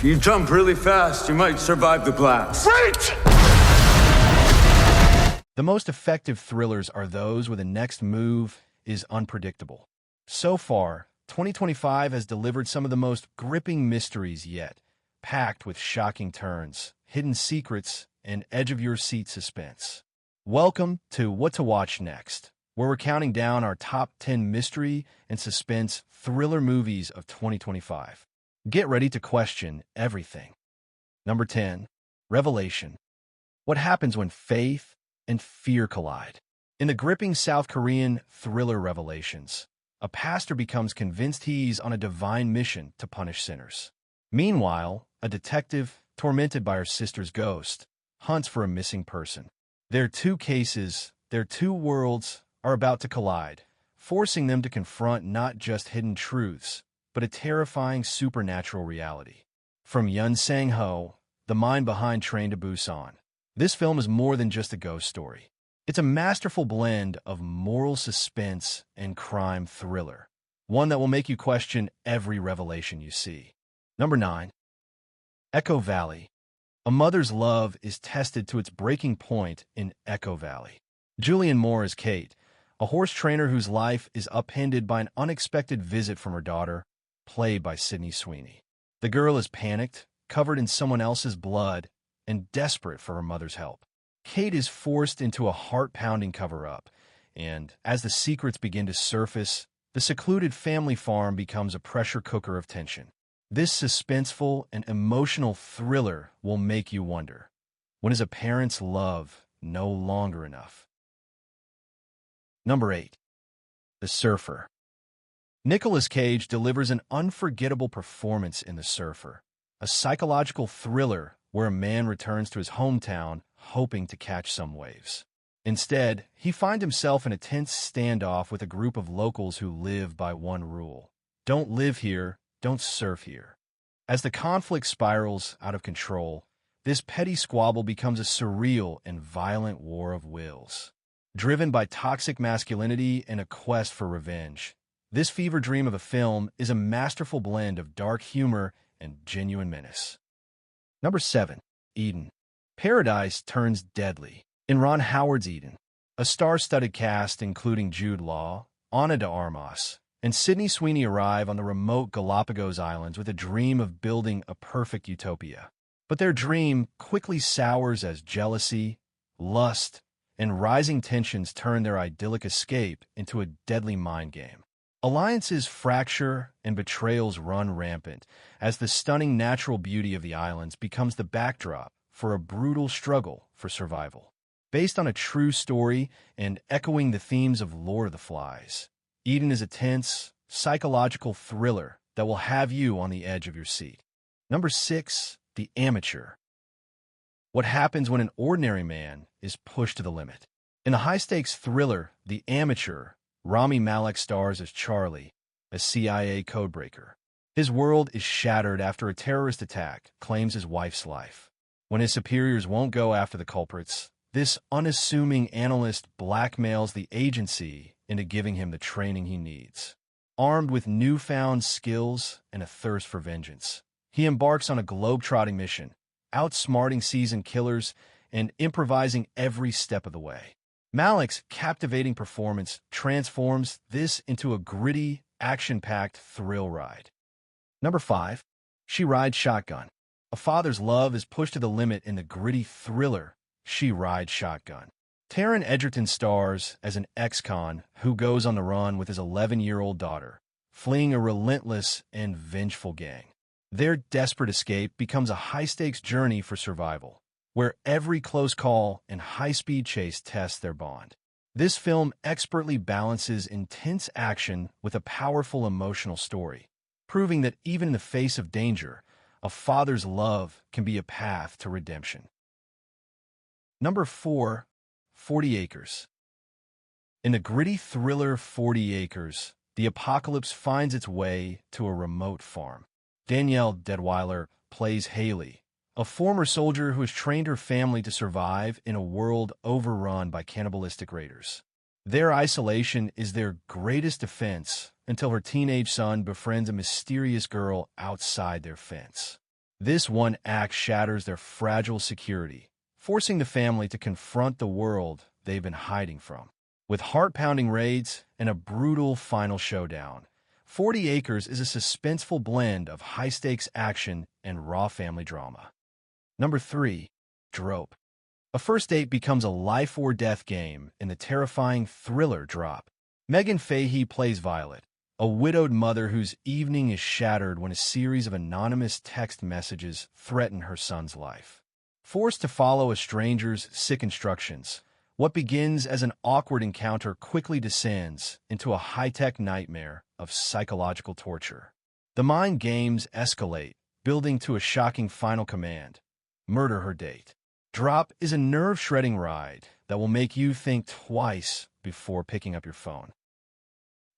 you jump really fast, you might survive the blast. Right! The most effective thrillers are those where the next move is unpredictable. So far, 2025 has delivered some of the most gripping mysteries yet, packed with shocking turns, hidden secrets, and edge-of-your-seat suspense. Welcome to What to Watch Next, where we're counting down our top 10 mystery and suspense thriller movies of 2025. Get ready to question everything. Number 10. Revelation. What happens when faith and fear collide? In the gripping South Korean thriller Revelations, a pastor becomes convinced he's on a divine mission to punish sinners. Meanwhile, a detective, tormented by her sister's ghost, hunts for a missing person. Their two cases, their two worlds, are about to collide, forcing them to confront not just hidden truths, but a terrifying supernatural reality. From Yun Sang-ho, the mind behind Train to Busan, this film is more than just a ghost story. It's a masterful blend of moral suspense and crime thriller, one that will make you question every revelation you see. Number 9. Echo Valley. A mother's love is tested to its breaking point in Echo Valley. Julianne Moore is Kate, a horse trainer whose life is upended by an unexpected visit from her daughter, played by Sydney Sweeney. The girl is panicked, covered in someone else's blood, and desperate for her mother's help. Kate is forced into a heart-pounding cover-up, and as the secrets begin to surface, the secluded family farm becomes a pressure cooker of tension. This suspenseful and emotional thriller will make you wonder, when is a parent's love no longer enough? Number 8. The Surfer. Nicolas Cage delivers an unforgettable performance in The Surfer, a psychological thriller where a man returns to his hometown hoping to catch some waves. Instead, he finds himself in a tense standoff with a group of locals who live by one rule: don't live here, don't surf here. As the conflict spirals out of control, this petty squabble becomes a surreal and violent war of wills. Driven by toxic masculinity and a quest for revenge, this fever dream of a film is a masterful blend of dark humor and genuine menace. Number 7. Eden. Paradise turns deadly. In Ron Howard's Eden, a star-studded cast including Jude Law, Ana de Armas, and Sydney Sweeney arrive on the remote Galapagos Islands with a dream of building a perfect utopia. But their dream quickly sours as jealousy, lust, and rising tensions turn their idyllic escape into a deadly mind game. Alliances fracture and betrayals run rampant as the stunning natural beauty of the islands becomes the backdrop for a brutal struggle for survival. Based on a true story and echoing the themes of Lord of the Flies, Eden is a tense, psychological thriller that will have you on the edge of your seat. Number 6. The Amateur. What happens when an ordinary man is pushed to the limit? In the high-stakes thriller, The Amateur, Rami Malek stars as Charlie, a CIA codebreaker. His world is shattered after a terrorist attack claims his wife's life. When his superiors won't go after the culprits, this unassuming analyst blackmails the agency into giving him the training he needs. Armed with newfound skills and a thirst for vengeance, he embarks on a globe-trotting mission, outsmarting seasoned killers and improvising every step of the way. Malek's captivating performance transforms this into a gritty, action-packed thrill ride. Number 5. She Rides Shotgun. A father's love is pushed to the limit in the gritty thriller She Rides Shotgun. Taron Egerton stars as an ex-con who goes on the run with his 11-year-old daughter, fleeing a relentless and vengeful gang. Their desperate escape becomes a high-stakes journey for survival, where every close call and high-speed chase tests their bond. This film expertly balances intense action with a powerful emotional story, proving that even in the face of danger, a father's love can be a path to redemption. Number 4. 40 Acres. In the gritty thriller 40 Acres, the apocalypse finds its way to a remote farm. Danielle Deadwyler plays Haley, a former soldier who has trained her family to survive in a world overrun by cannibalistic raiders. Their isolation is their greatest defense until her teenage son befriends a mysterious girl outside their fence. This one act shatters their fragile security, forcing the family to confront the world they've been hiding from. With heart-pounding raids and a brutal final showdown, 40 Acres is a suspenseful blend of high-stakes action and raw family drama. Number 3. Drop. A first date becomes a life-or-death game in the terrifying thriller Drop. Megan Fahey plays Violet, a widowed mother whose evening is shattered when a series of anonymous text messages threaten her son's life. Forced to follow a stranger's sick instructions, what begins as an awkward encounter quickly descends into a high-tech nightmare of psychological torture. The mind games escalate, building to a shocking final command: murder her date. Drop is a nerve-shredding ride that will make you think twice before picking up your phone.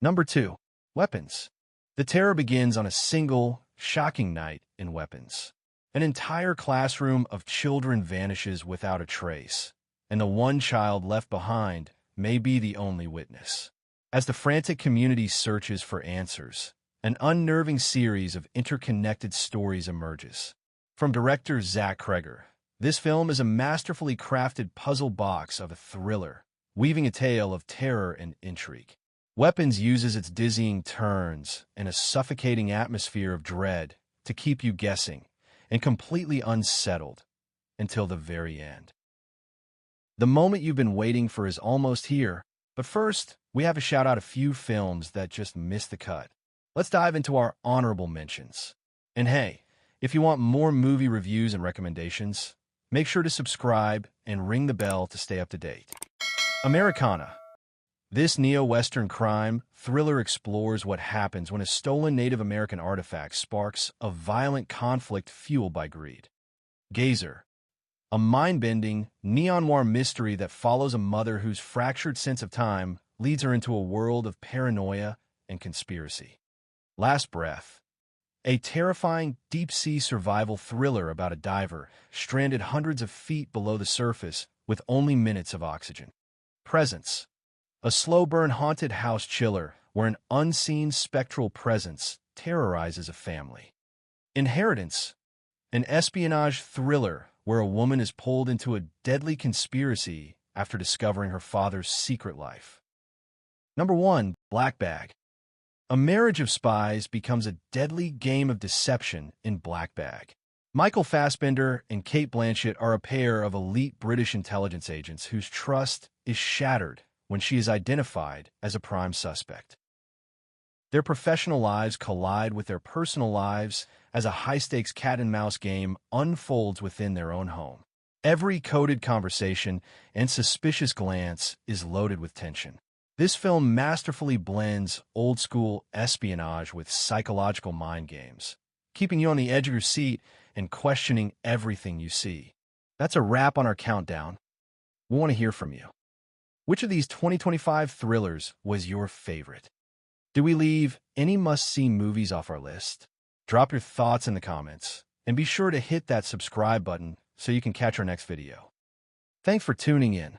Number 2. Weapons. The terror begins on a single, shocking night in Weapons. An entire classroom of children vanishes without a trace, and the one child left behind may be the only witness. As the frantic community searches for answers, an unnerving series of interconnected stories emerges. From director Zach Kreger, this film is a masterfully crafted puzzle box of a thriller, weaving a tale of terror and intrigue. Weapons uses its dizzying turns and a suffocating atmosphere of dread to keep you guessing and completely unsettled until the very end. The moment you've been waiting for is almost here, but first, we have to shout out a few films that just missed the cut. Let's dive into our honorable mentions. And hey, if you want more movie reviews and recommendations, make sure to subscribe and ring the bell to stay up to date. Americana. This neo-Western crime thriller explores what happens when a stolen Native American artifact sparks a violent conflict fueled by greed. Gazer. A mind-bending, neon-noir mystery that follows a mother whose fractured sense of time leads her into a world of paranoia and conspiracy. Last Breath. A terrifying, deep-sea survival thriller about a diver stranded hundreds of feet below the surface with only minutes of oxygen. Presence. A slow-burn haunted house chiller where an unseen spectral presence terrorizes a family. Inheritance. An espionage thriller where a woman is pulled into a deadly conspiracy after discovering her father's secret life. Number 1. Black Bag. A marriage of spies becomes a deadly game of deception in Black Bag. Michael Fassbender and Cate Blanchett are a pair of elite British intelligence agents whose trust is shattered when she is identified as a prime suspect. Their professional lives collide with their personal lives as a high-stakes cat-and-mouse game unfolds within their own home. Every coded conversation and suspicious glance is loaded with tension. This film masterfully blends old-school espionage with psychological mind games, keeping you on the edge of your seat and questioning everything you see. That's a wrap on our countdown. We want to hear from you. Which of these 2025 thrillers was your favorite? Did we leave any must-see movies off our list? Drop your thoughts in the comments, and be sure to hit that subscribe button so you can catch our next video. Thanks for tuning in.